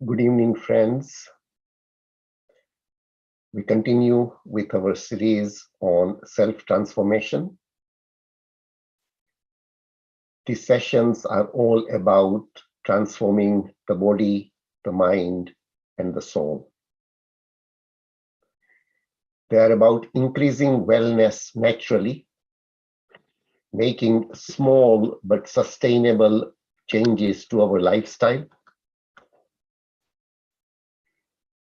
Good evening, friends. We continue with our series on self-transformation. These sessions are all about transforming the body, the mind, and the soul. They are about increasing wellness naturally, making small but sustainable changes to our lifestyle,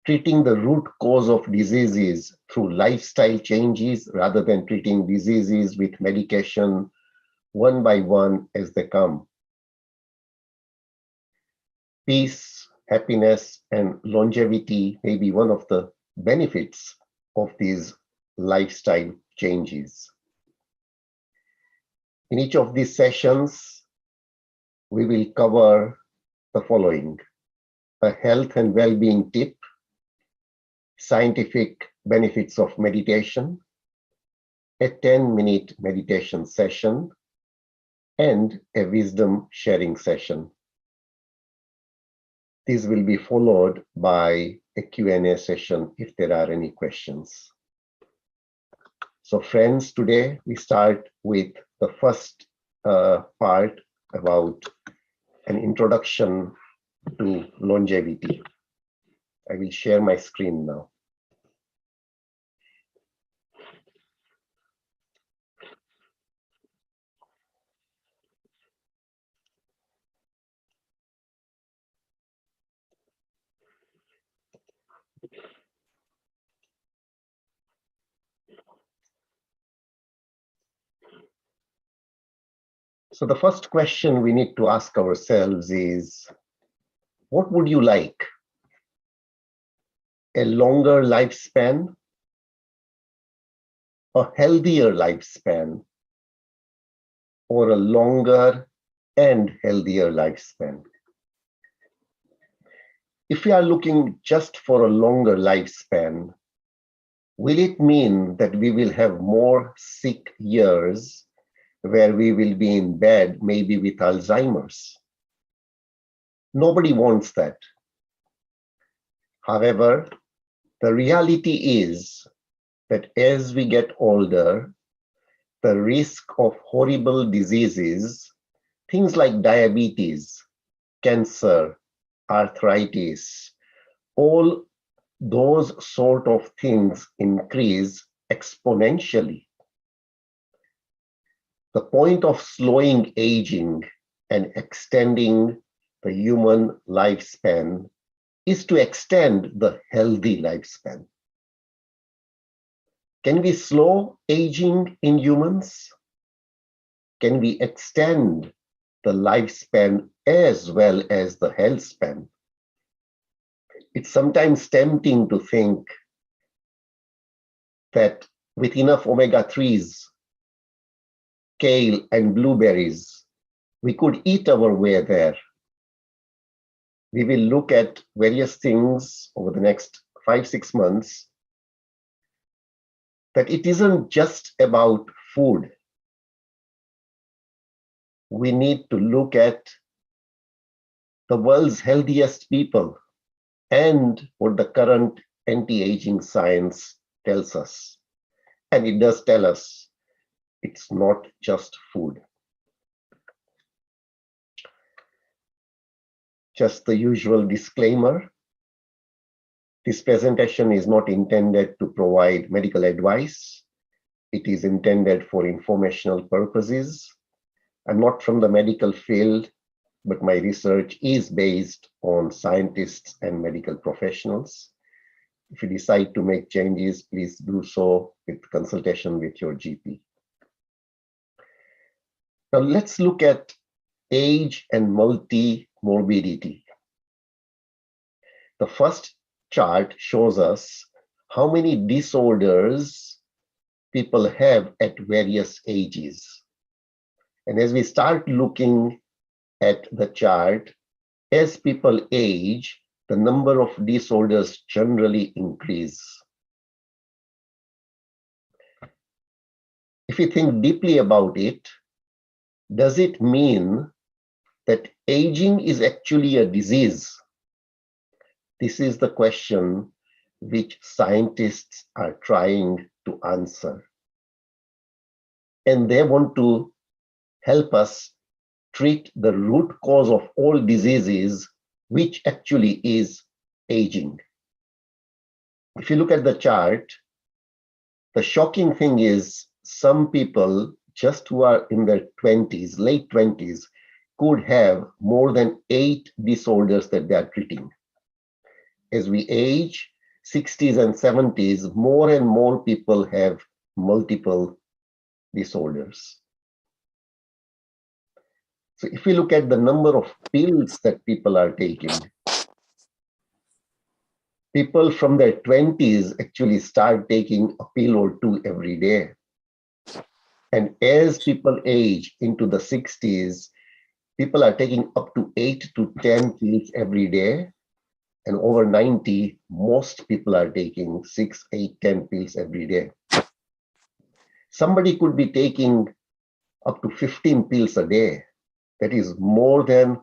treating the root cause of diseases through lifestyle changes rather than treating diseases with medication one by one as they come. Peace, happiness, and longevity may be one of the benefits of these lifestyle changes. In each of these sessions, we will cover the following: a health and well-being tip, scientific benefits of meditation, a 10-minute meditation session, and a wisdom sharing session. This will be followed by a Q&A session if there are any questions. So friends, today we start with the first part about an introduction to longevity. I will share my screen now. So the first question we need to ask ourselves is, what would you like? A longer lifespan, a healthier lifespan, or a longer and healthier lifespan? If we are looking just for a longer lifespan, will it mean that we will have more sick years where we will be in bed, maybe with Alzheimer's? Nobody wants that. However, the reality is that as we get older, the risk of horrible diseases, things like diabetes, cancer, arthritis, all those sort of things increase exponentially. The point of slowing aging and extending the human lifespan is to extend the healthy lifespan. Can we slow aging in humans? Can we extend the lifespan as well as the health span? It's sometimes tempting to think that with enough omega-3s, kale and blueberries, we could eat our way there. We will look at various things over the next 5-6 months, that it isn't just about food. We need to look at the world's healthiest people and what the current anti-aging science tells us. And it does tell us it's not just food. Just the usual disclaimer. This presentation is not intended to provide medical advice. It is intended for informational purposes. I'm not from the medical field, but my research is based on scientists and medical professionals. If you decide to make changes, please do so with consultation with your GP. Now let's look at age and multi-morbidity. The first chart shows us how many disorders people have at various ages. And as we start looking at the chart, as people age, the number of disorders generally increase. If you think deeply about it, does it mean that aging is actually a disease? This is the question which scientists are trying to answer. And they want to help us treat the root cause of all diseases, which actually is aging. If you look at the chart, the shocking thing is some people just who are in their 20s, late 20s, could have more than 8 disorders that they are treating. As we age, 60s and 70s, more and more people have multiple disorders. So if we look at the number of pills that people are taking, people from their 20s actually start taking a pill or two every day. And as people age into the 60s, people are taking up to 8 to 10 pills every day. And over 90, most people are taking 6, 8, 10 pills every day. Somebody could be taking up to 15 pills a day. That is more than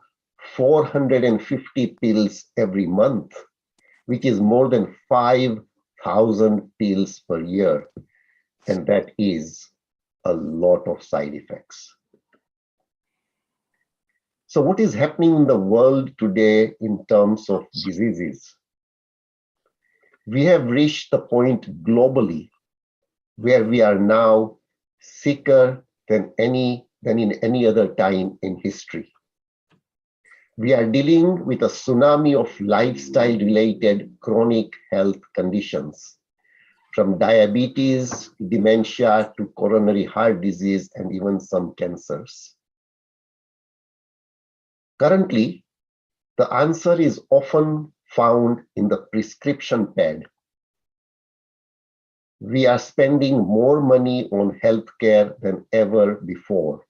450 pills every month, which is more than 5,000 pills per year. And that is a lot of side effects. So what is happening in the world today in terms of diseases? We have reached the point globally where we are now sicker than in any other time in history. We are dealing with a tsunami of lifestyle-related chronic health conditions, from diabetes, dementia, to coronary heart disease, and even some cancers. Currently, the answer is often found in the prescription pad. We are spending more money on healthcare than ever before.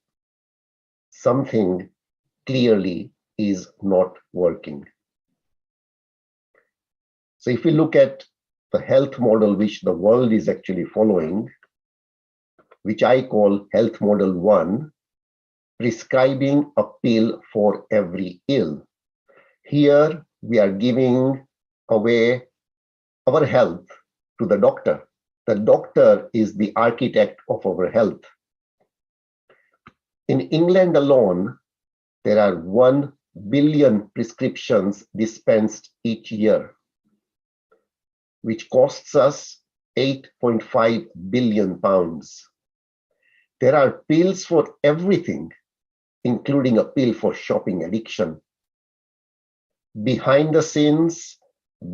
Something clearly is not working. So if we look at the health model which the world is actually following, which I call health model 1, prescribing a pill for every ill. Here we are giving away our health to the doctor. The doctor is the architect of our health. In England alone, there are 1 billion prescriptions dispensed each year, which costs us 8.5 billion pounds. There are pills for everything, including a pill for shopping addiction. Behind the scenes,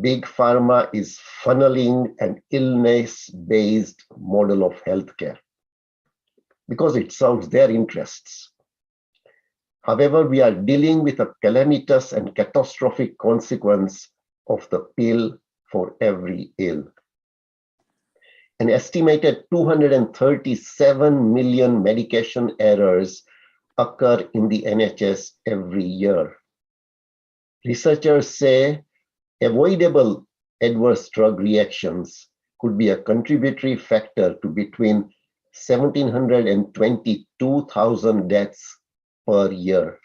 Big Pharma is funneling an illness-based model of healthcare because it serves their interests. However, we are dealing with a calamitous and catastrophic consequence of the pill for every ill. An estimated 237 million medication errors occur in the NHS every year. Researchers say avoidable adverse drug reactions could be a contributory factor to between 1,700 and 22,000 deaths per year.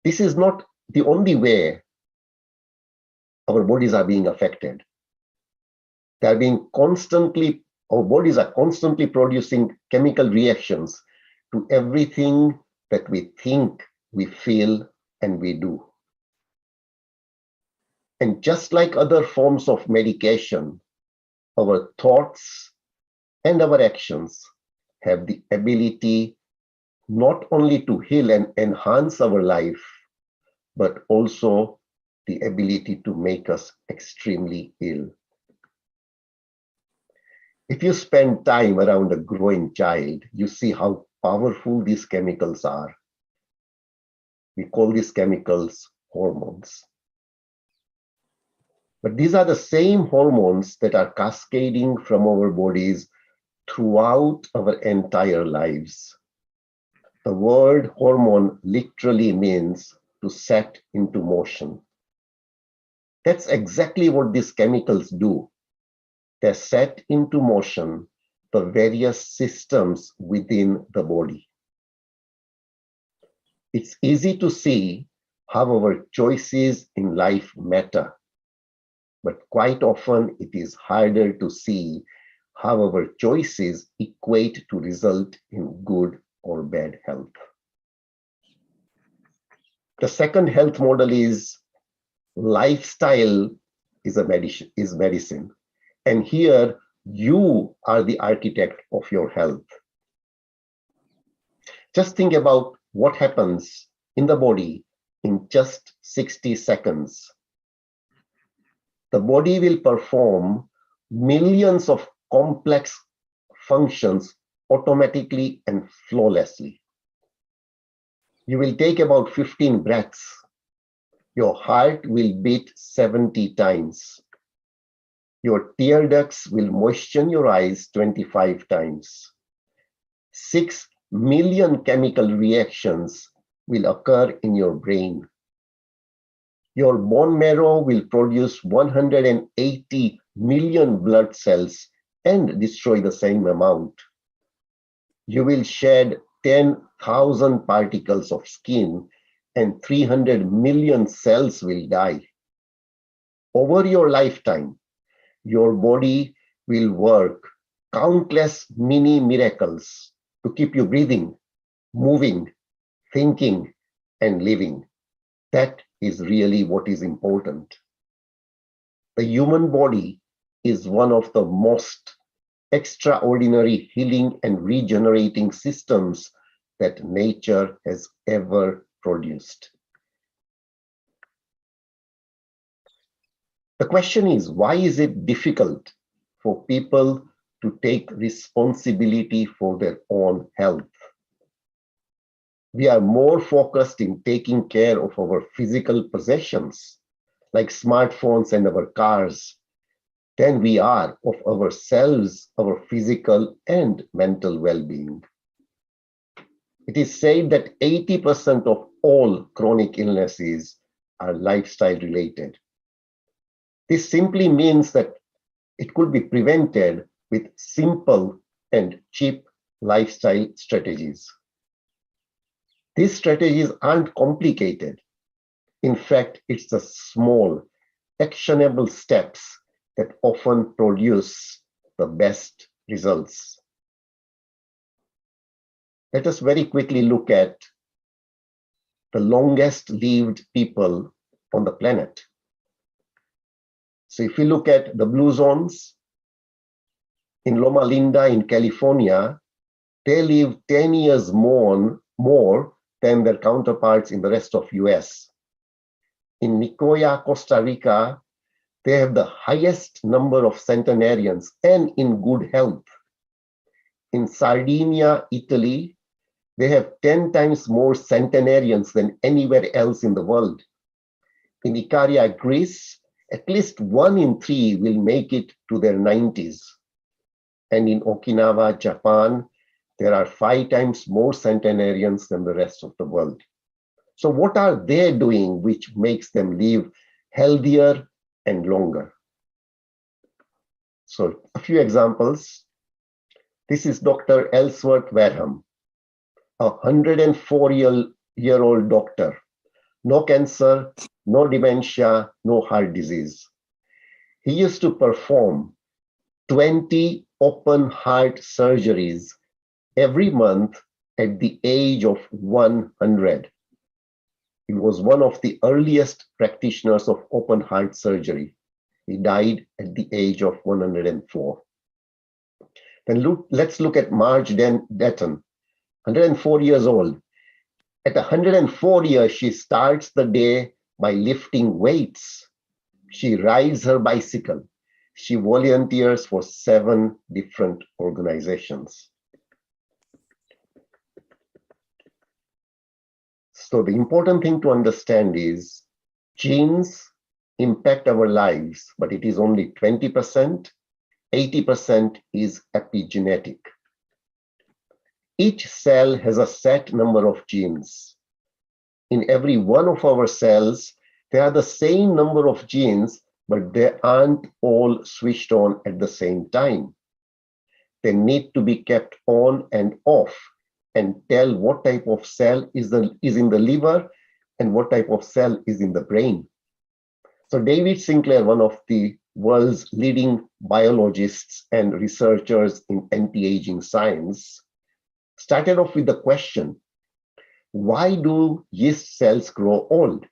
This is not the only way our bodies are being affected. Our bodies are constantly producing chemical reactions to everything that we think, we feel, and we do. And just like other forms of medication, our thoughts and our actions have the ability not only to heal and enhance our life, but also the ability to make us extremely ill. If you spend time around a growing child, you see how powerful these chemicals are. We call these chemicals hormones. But these are the same hormones that are cascading from our bodies throughout our entire lives. The word hormone literally means to set into motion. That's exactly what these chemicals do. They set into motion the various systems within the body. It's easy to see how our choices in life matter. But quite often it is harder to see how our choices equate to result in good or bad health. The second health model is lifestyle is medicine. And here you are the architect of your health. Just think about what happens in the body in just 60 seconds. The body will perform millions of complex functions automatically and flawlessly. You will take about 15 breaths. Your heart will beat 70 times. Your tear ducts will moisten your eyes 25 times. 6 million chemical reactions will occur in your brain. Your bone marrow will produce 180 million blood cells and destroy the same amount. You will shed 10,000 particles of skin and 300 million cells will die. Over your lifetime, your body will work countless mini miracles to keep you breathing, moving, thinking, and living. That is really what is important. The human body is one of the most extraordinary healing and regenerating systems that nature has ever produced. The question is, why is it difficult for people to take responsibility for their own health? We are more focused in taking care of our physical possessions, like smartphones and our cars, than we are of ourselves, our physical and mental well-being. It is said that 80% of all chronic illnesses are lifestyle related. This simply means that it could be prevented with simple and cheap lifestyle strategies. These strategies aren't complicated. In fact, it's the small, actionable steps that often produce the best results. Let us very quickly look at the longest lived people on the planet. So if we look at the blue zones, in Loma Linda in California, they live 10 years more than their counterparts in the rest of US. In Nicoya, Costa Rica, they have the highest number of centenarians and in good health. In Sardinia, Italy, they have 10 times more centenarians than anywhere else in the world. In Ikaria, Greece, at least 1 in 3 will make it to their 90s. And in Okinawa, Japan, there are 5 times more centenarians than the rest of the world. So what are they doing which makes them live healthier and longer? So a few examples. This is Dr. Ellsworth Wareham, a 104-year-old doctor. No cancer, no dementia, no heart disease. He used to perform 20 open heart surgeries every month at the age of 100. He was one of the earliest practitioners of open heart surgery. He died at the age of 104. Then let's look at Marge Detton, 104 years old. At 104 years, she starts the day by lifting weights. She rides her bicycle. She volunteers for 7 different organizations. So the important thing to understand is genes impact our lives, but it is only 20%. 80% is epigenetic. Each cell has a set number of genes. In every one of our cells, there are the same number of genes, but they aren't all switched on at the same time. They need to be kept on and off and tell what type of cell is in the liver and what type of cell is in the brain. So David Sinclair, one of the world's leading biologists and researchers in anti-aging science, started off with the question, why do yeast cells grow old?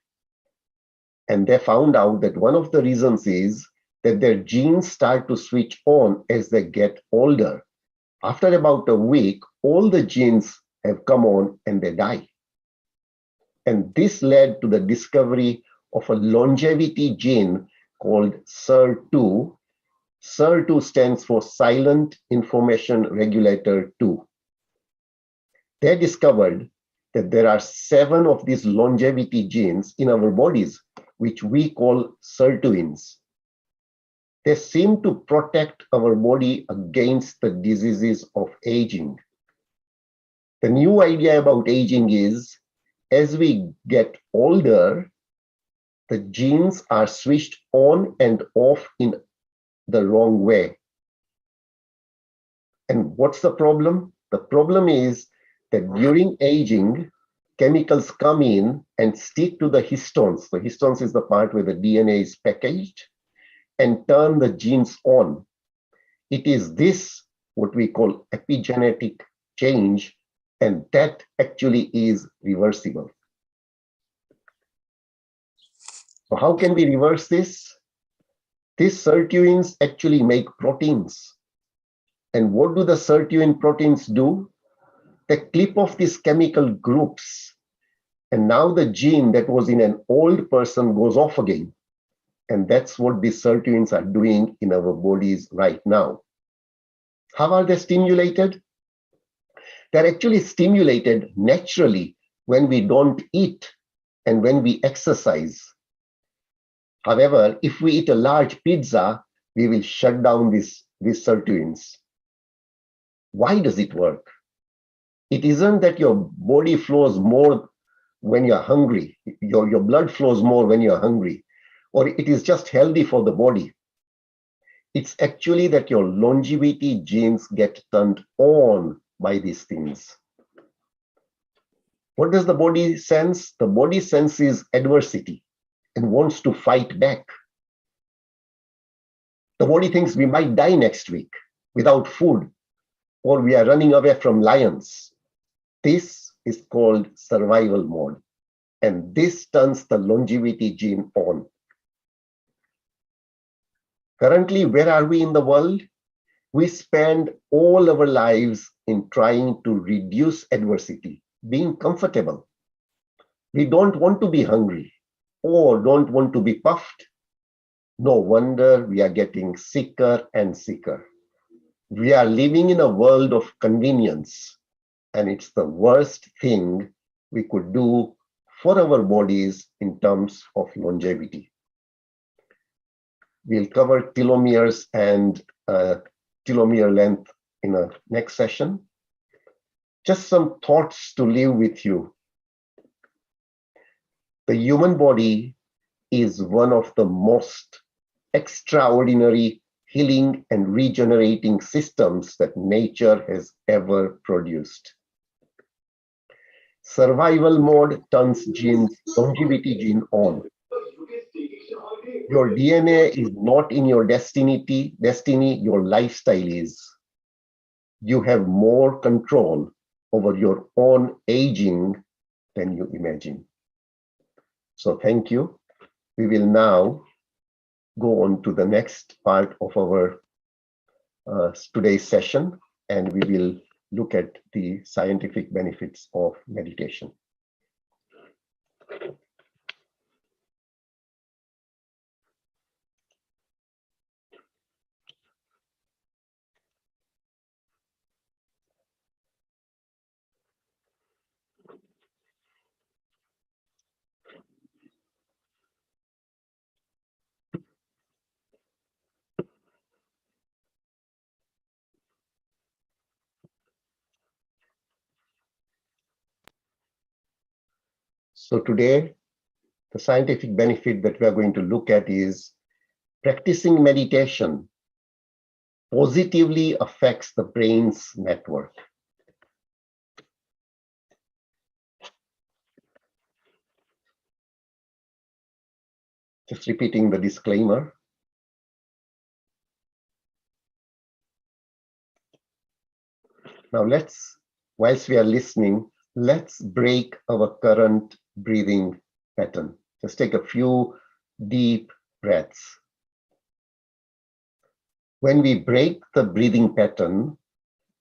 And they found out that one of the reasons is that their genes start to switch on as they get older. After about a week, all the genes have come on and they die. And this led to the discovery of a longevity gene called SIR2. SIR2 stands for Silent Information Regulator 2. They discovered that there are 7 of these longevity genes in our bodies, which we call sirtuins. They seem to protect our body against the diseases of aging. The new idea about aging is, as we get older, the genes are switched on and off in the wrong way. And what's the problem? The problem is that during aging, chemicals come in and stick to the histones. The histones is the part where the DNA is packaged, and turn the genes on. It is this, what we call epigenetic change, and that actually is reversible. So how can we reverse this? These sirtuins actually make proteins. And what do the sirtuin proteins do? They clip off these chemical groups. And now the gene that was in an old person goes off again. And that's what these sirtuins are doing in our bodies right now. How are they stimulated? They're actually stimulated naturally when we don't eat and when we exercise. However, if we eat a large pizza, we will shut down these sirtuins. Why does it work? It isn't that your body flows more when you're hungry. Your blood flows more when you're hungry, or it is just healthy for the body. It's actually that your longevity genes get turned on by these things. What does the body sense? The body senses adversity and wants to fight back. The body thinks we might die next week without food, or we are running away from lions. This is called survival mode, and this turns the longevity gene on. Currently, where are we in the world? We spend all our lives in trying to reduce adversity, being comfortable. We don't want to be hungry or don't want to be puffed. No wonder we are getting sicker and sicker. We are living in a world of convenience, and it's the worst thing we could do for our bodies in terms of longevity. We'll cover telomeres and telomere length in a next session. Just some thoughts to leave with you. The human body is one of the most extraordinary healing and regenerating systems that nature has ever produced. Survival mode turns longevity gene on. Your DNA is not in your destiny, your lifestyle is. You have more control over your own aging than you imagine. So thank you. We will now go on to the next part of our today's session, and we will look at the scientific benefits of meditation. So today, the scientific benefit that we are going to look at is practicing meditation positively affects the brain's network. Just repeating the disclaimer. Now whilst we are listening, let's break our current breathing pattern. Just take a few deep breaths. When we break the breathing pattern,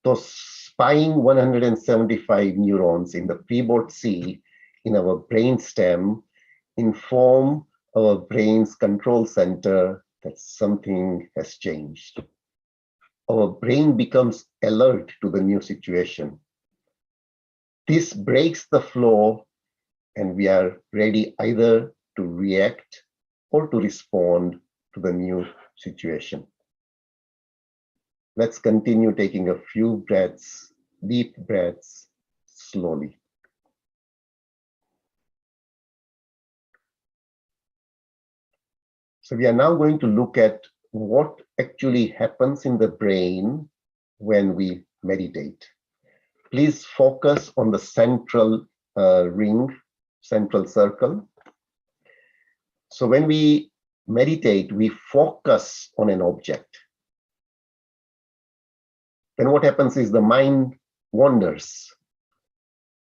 those spying 175 neurons in the preboard C in our brainstem inform our brain's control center that something has changed. Our brain becomes alert to the new situation. This breaks the flow, and we are ready either to react or to respond to the new situation. Let's continue taking a few breaths, deep breaths, slowly. So we are now going to look at what actually happens in the brain when we meditate. Please focus on the central ring, central circle. So when we meditate, we focus on an object. Then what happens is the mind wanders.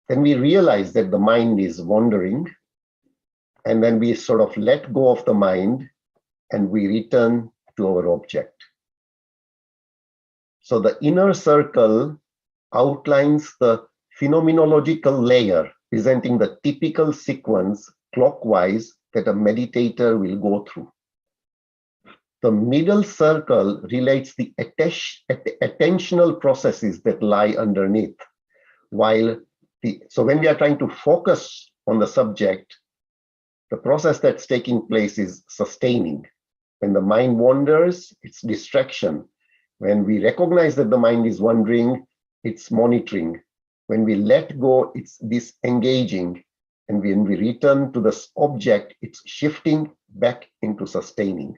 Then we realize that the mind is wandering, and then we sort of let go of the mind and we return to our object. So the inner circle outlines the phenomenological layer, presenting the typical sequence clockwise that a meditator will go through. The middle circle relates the attentional processes that lie underneath. So when we are trying to focus on the subject, the process that's taking place is sustaining. When the mind wanders, it's distraction. When we recognize that the mind is wandering, it's monitoring. When we let go, it's disengaging. And when we return to the object, it's shifting back into sustaining.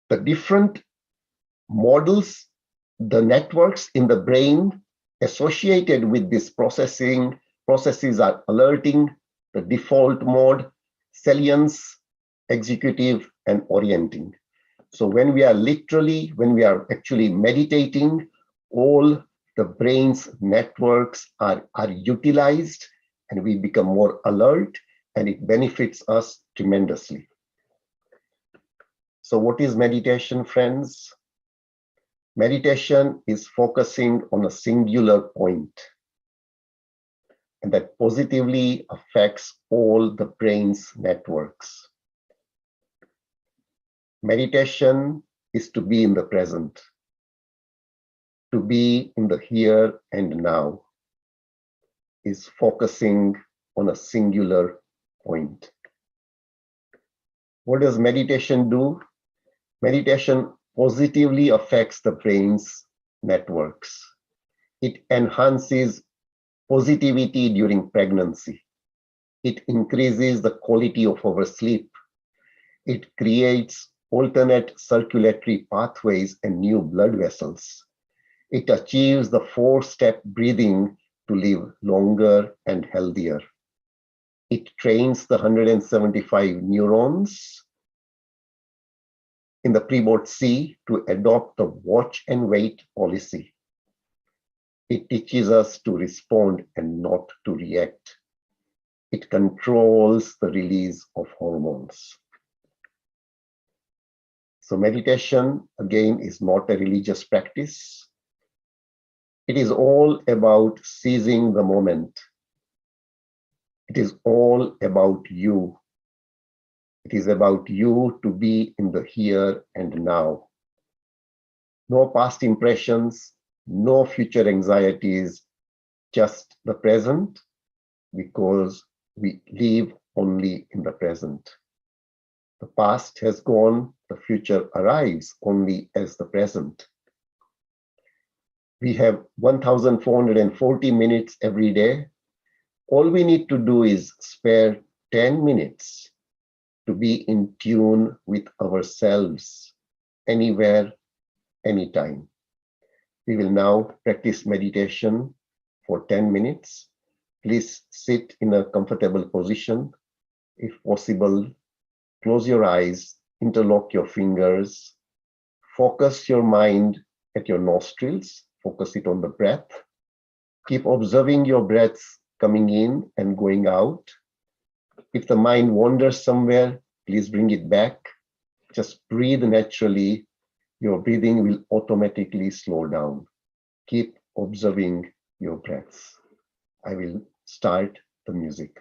The different models, the networks in the brain associated with this processes are alerting, the default mode, salience, executive, and orienting. So when we are actually meditating, all the brain's networks are utilized, and we become more alert, and it benefits us tremendously. So what is meditation, friends? Meditation is focusing on a singular point, and that positively affects all the brain's networks. Meditation is to be in the present, to be in the here and now, is focusing on a singular point. What does meditation do? Meditation positively affects the brain's networks. It enhances positivity during pregnancy. It increases the quality of our sleep. It creates alternate circulatory pathways and new blood vessels. It achieves the 4-step breathing to live longer and healthier. It trains the 175 neurons in the preboard C to adopt the watch and wait policy. It teaches us to respond and not to react. It controls the release of hormones. So meditation, again, is not a religious practice. It is all about seizing the moment. It is all about you. It is about you to be in the here and now. No past impressions, no future anxieties, just the present, because we live only in the present. The past has gone, the future arrives only as the present. We have 1,440 minutes every day. All we need to do is spare 10 minutes to be in tune with ourselves, anywhere, anytime. We will now practice meditation for 10 minutes. Please sit in a comfortable position. If possible, close your eyes, interlock your fingers, focus your mind at your nostrils, focus it on the breath. Keep observing your breaths coming in and going out. If the mind wanders somewhere, please bring it back. Just breathe naturally. Your breathing will automatically slow down. Keep observing your breaths. I will start the music.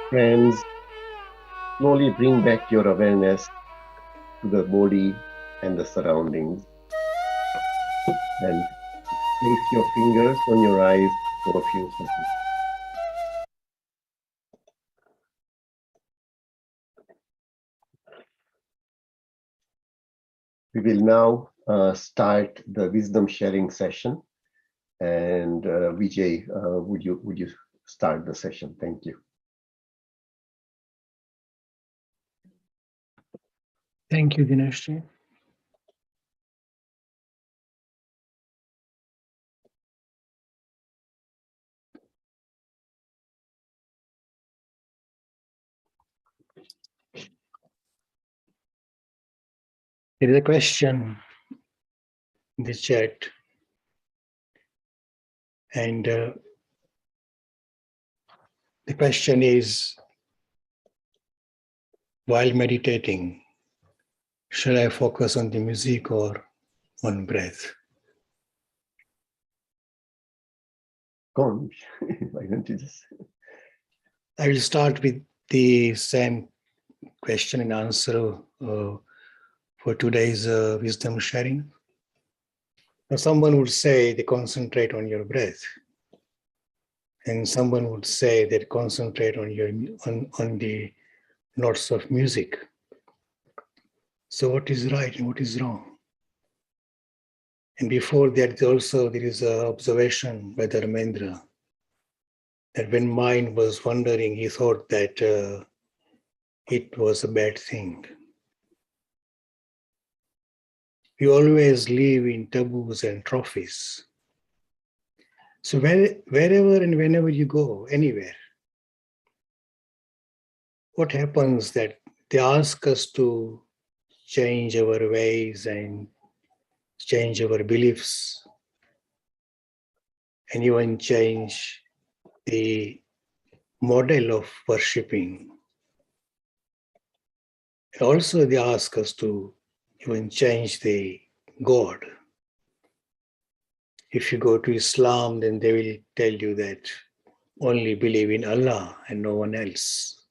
Friends, slowly bring back your awareness to the body and the surroundings, and place your fingers on your eyes for a few seconds. We will now start the wisdom sharing session. And Vijay, would you start the session? Thank you. Thank you, Dinesh. There is a question in the chat, and the question is, while meditating, should I focus on the music or on breath? Go on. Why don't you just... I will start with the same question and answer for today's wisdom sharing. Now, someone would say they concentrate on your breath, and someone would say that concentrate on the notes of music. So what is right and what is wrong? And before that, also there is an observation by the Dharmendra that when mind was wandering, he thought that it was a bad thing. We always live in taboos and trophies. So wherever and whenever you go, anywhere, what happens that they ask us to change our ways and change our beliefs and even change the model of worshipping. And also they ask us to even change the God. If you go to Islam, then they will tell you that only believe in Allah and no one else.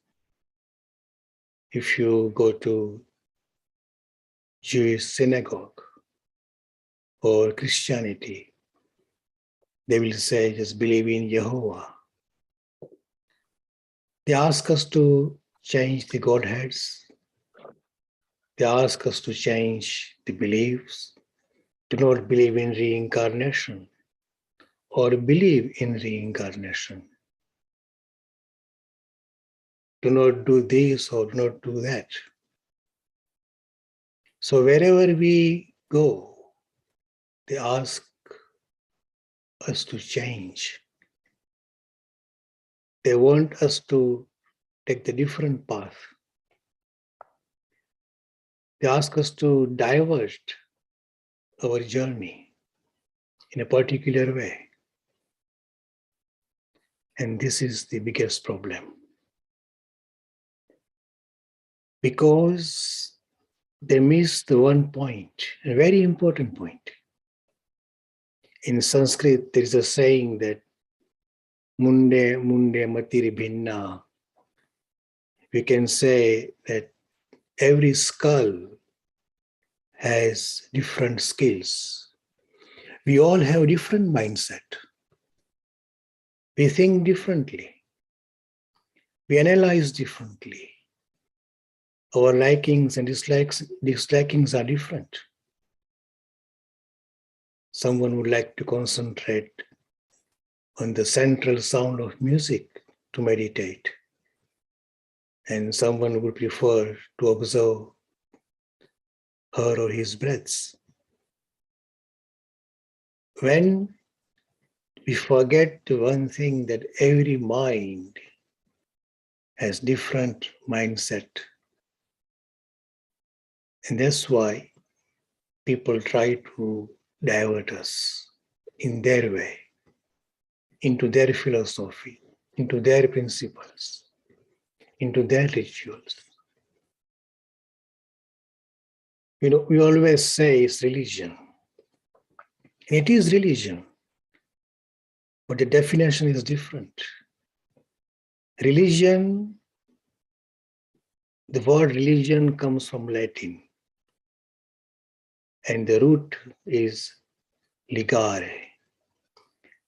If you go to Jewish synagogue or Christianity, they will say just believe in Jehovah. They ask us to change the Godheads. They ask us to change the beliefs, to not believe in reincarnation or believe in reincarnation. Do not do this or do not do that. So wherever we go, they ask us to change. They want us to take the different path. They ask us to divert our journey in a particular way. And this is the biggest problem. Because they miss the one point, a very important point. In Sanskrit, there is a saying that munde matiri bhinna. We can say that every skull has different skills. We all have different mindset. We think differently. We analyze differently. Our likings and dislikings are different. Someone would like to concentrate on the central sound of music to meditate. And someone would prefer to observe her or his breaths. When we forget one thing, that every mind has different mindset. And that's why people try to divert us in their way, into their philosophy, into their principles, into their rituals. You know, we always say it's religion. It is religion, but the definition is different. Religion The word religion comes from Latin, and the root is ligare.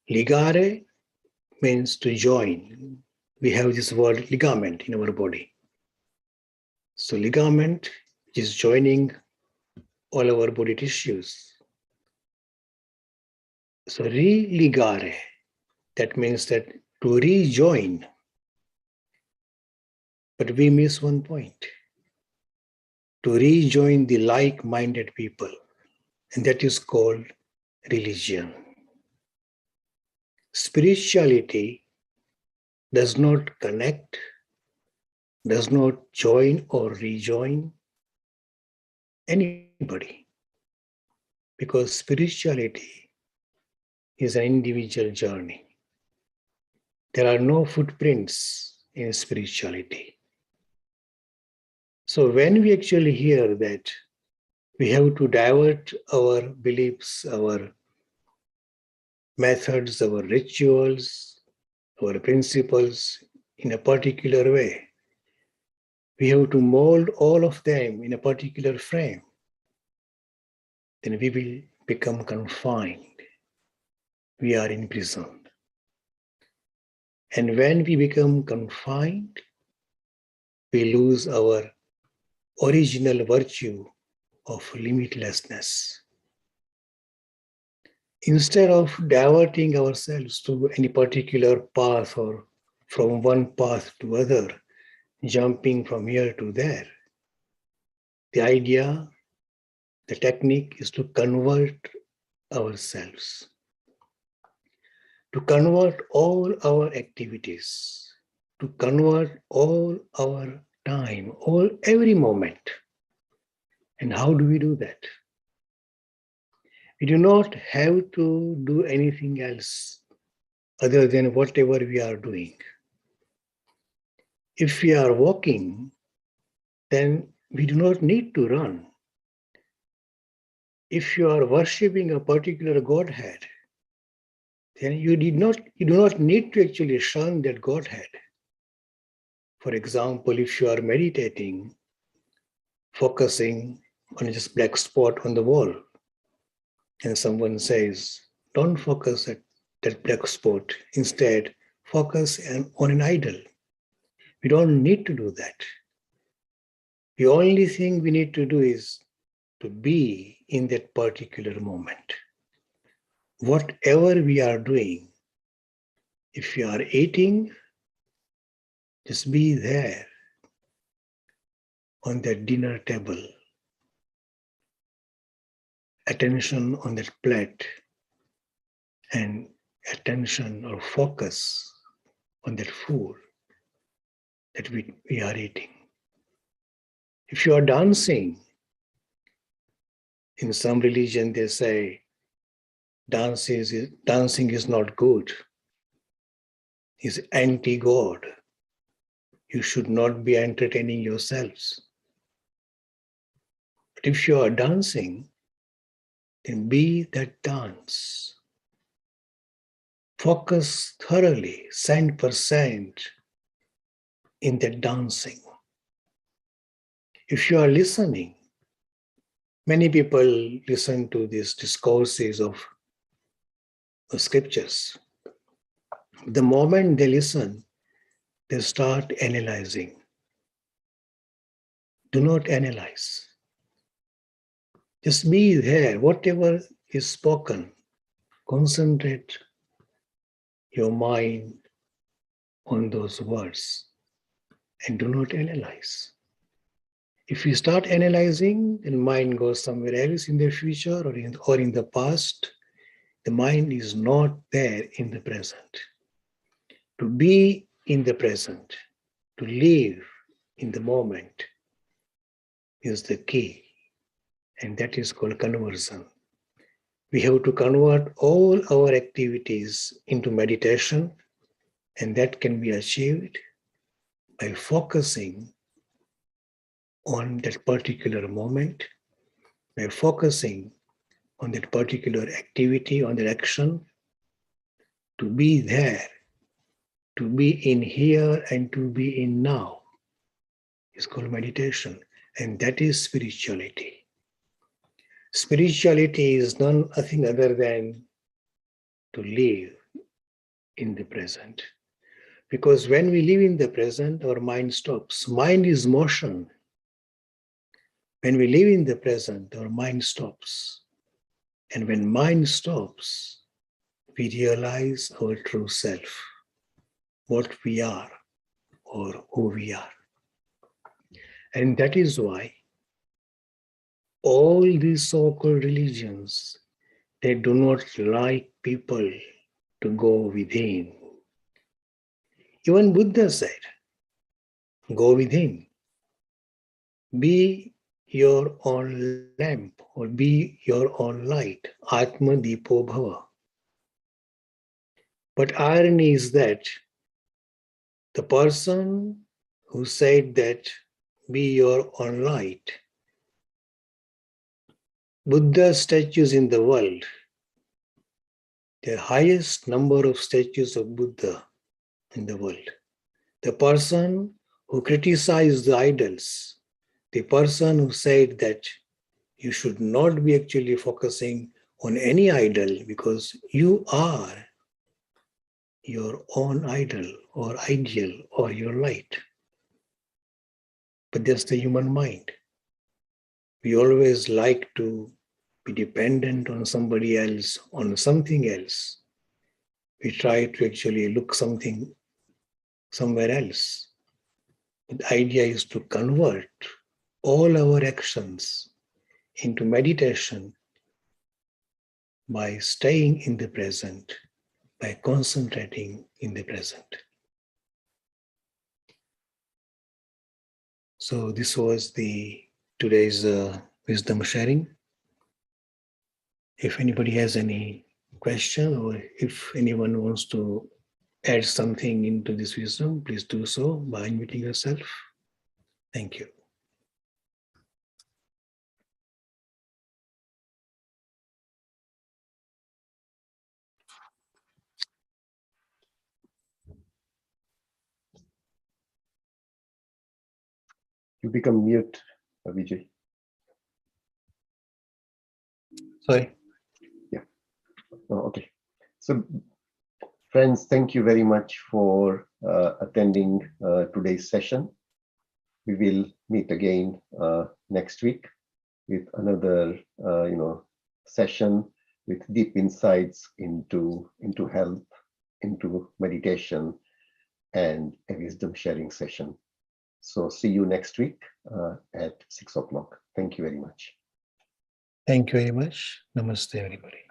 Ligare means to join. We have this word ligament in our body. So ligament is joining all our body tissues. So religare, that means that to rejoin. But we miss one point. To rejoin the like-minded people, and that is called religion. Spirituality does not connect, does not join or rejoin anybody, because spirituality is an individual journey. There are no footprints in spirituality. So when we actually hear that we have to divert our beliefs, our methods, our rituals, our principles in a particular way, we have to mold all of them in a particular frame, then we will become confined. We are imprisoned. And when we become confined, we lose our original virtue of limitlessness. Instead of diverting ourselves to any particular path or from one path to other, jumping from here to there, the idea, the technique is to convert ourselves, to convert all our activities, to convert all our time, every moment. And how do we do that? We do not have to do anything else other than whatever we are doing. If we are walking, then we do not need to run. If you are worshipping a particular Godhead, then you do not need to actually shun that Godhead. For example, if you are meditating, focusing on just black spot on the wall, and someone says, don't focus at that black spot, instead focus on an idol. We don't need to do that. The only thing we need to do is to be in that particular moment. Whatever we are doing, if you are eating, just be there on that dinner table. Attention on that plate and attention or focus on that food that we are eating. If you are dancing, in some religion they say dancing is not good, is anti-God. You should not be entertaining yourselves. But if you are dancing, then be that dance. Focus thoroughly, 100% in that dancing. If you are listening, many people listen to these discourses of scriptures. The moment they listen, they start analyzing. Do not analyze. Just be there. Whatever is spoken, concentrate your mind on those words and do not analyze. If you start analyzing, then mind goes somewhere else in the future or in the past. The mind is not there in the present. To be in the present, to live in the moment is the key, and that is called conversion. We have to convert all our activities into meditation, and that can be achieved by focusing on that particular moment, by focusing on that particular activity, on that action, to be there, to be in here and to be in now is called meditation, and that is spirituality. Spirituality is nothing other than to live in the present. Because when we live in the present, our mind stops. Mind is motion. When we live in the present, our mind stops. And when mind stops, we realize our true self, what we are or who we are. And that is why all these so-called religions, they do not like people to go within. Even Buddha said, go within. Be your own lamp or be your own light. Atma Dipo Bhava. But irony is that the person who said that be your own light, Buddha's statues in the world, the highest number of statues of Buddha in the world. The person who criticized the idols, the person who said that you should not be actually focusing on any idol because you are your own idol or ideal or your light. But that's the human mind. We always like to be dependent on somebody else, on something else. We try to actually look somewhere else. The idea is to convert all our actions into meditation by staying in the present, by concentrating in the present. So this was today's wisdom sharing. If anybody has any question or if anyone wants to add something into this wisdom, please do so by unmuting yourself. Thank you. You become mute, Vijay. Sorry. Yeah. Oh, okay. So, friends, thank you very much for attending today's session. We will meet again next week with another, session with deep insights into health, into meditation, and a wisdom sharing session. So see you next week at 6 o'clock. Thank you very much. Thank you very much. Namaste, everybody.